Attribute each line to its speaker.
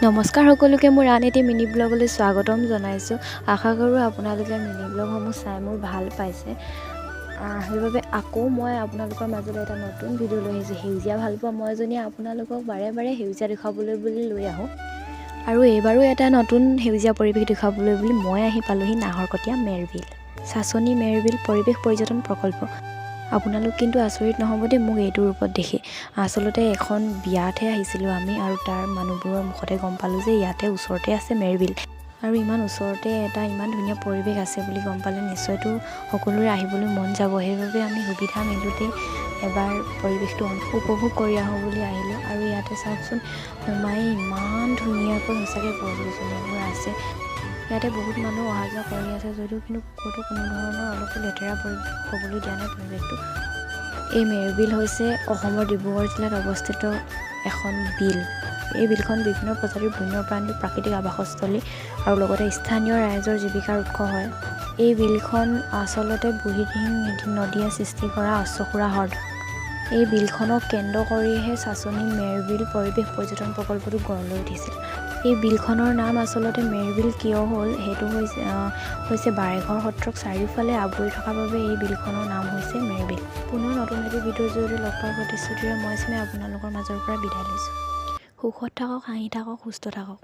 Speaker 1: নমস্কাৰ সকলোকে মোৰ আন এটি মিনি ব্লগলৈ স্বাগতম জনাইছোঁ। আশা কৰোঁ আপোনালোকে মিনি ব্লগসমূহ চাই মোৰ ভাল পাইছে। সেইবাবে আকৌ মই আপোনালোকৰ মাজলৈ এটা নতুন ভিডিঅ' লৈ আহিছোঁ। সেউজীয়া ভাল পোৱা মই এজনীয়ে আপোনালোকক বাৰে বাৰে সেউজীয়া দেখুৱাবলৈ বুলি লৈ আহোঁ। আৰু এইবাৰো এটা নতুন সেউজীয়া পৰিৱেশ দেখুৱাবলৈ বুলি মই আহি পালোঁহি নাহৰকটীয়া মেৰবিল চাচনি মেৰবিল পৰিৱেশ পৰ্যটন প্ৰকল্প। আপোনালোক কিন্তু আচৰিত নহ'ব দেই মোক এইটো ৰূপত দেখি। আচলতে এখন বিয়াতহে আহিছিলোঁ আমি, আৰু তাৰ মানুহবোৰৰ মুখতে গম পালোঁ যে ইয়াতে ওচৰতে আছে মেৰবিল, আৰু ইমান ওচৰতে এটা ইমান ধুনীয়া পৰিৱেশ আছে বুলি গম পালে নিশ্চয়তো সকলোৰে আহিবলৈ মন যাব। সেইবাবে আমি সুবিধা মিলোঁতেই এবাৰ পৰিৱেশটো উপভোগ কৰি আহোঁ বুলি আহিলোঁ। আৰু ইয়াতে চাওকচোন সোমাই ইমান ধুনীয়াকৈ সঁচাকৈ গছ-গছনিবোৰ আছে। ইয়াতে বহুত মানুহ অহা যোৱা কৰি আছে যদিও কিন্তু ক'তো কোনো ধৰণৰ অলপো লেতেৰা হ'বলৈ দিয়া নাই পৰিৱেশটো। এই মেৰবিল হৈছে অসমৰ ডিব্ৰুগড় জিলাত অৱস্থিত এখন বিল। এই বিলখন বিভিন্ন প্ৰজাতিৰ বন্যপ্ৰাণীৰ প্ৰাকৃতিক আৱাসস্থলী আৰু লগতে স্থানীয় ৰাইজৰ জীৱিকাৰ উৎস হয়। এই বিলখন আচলতে বুঢ়ীদিহিং নদীয়ে সৃষ্টি কৰা অশ্বসুৰা হ্ৰদ। এই বিলখনক কেন্দ্ৰ কৰিহে চাচনি মেৰবিল পৰিৱেশ পৰ্যটন প্ৰকল্পটো গঢ় লৈ উঠিছিল। এই বিলখনৰ নাম আচলতে মেৰবিল কিয় হ'ল সেইটো হৈছে বাৰেঘৰ সত্ৰক চাৰিওফালে আৱৰি থকাৰ বাবে এই বিলখনৰ নাম হৈছে মেৰবিল। পুনৰ নতুন এটি ভিডিঅ'ৰ জৰিয়তে লগ পোৱাৰ প্ৰতিশ্ৰুতিৰে মই আপোনালোকৰ মাজৰ পৰা বিদায় লৈছোঁ। সুখত থাকক, হাঁহি থাকক, সুস্থ থাকক।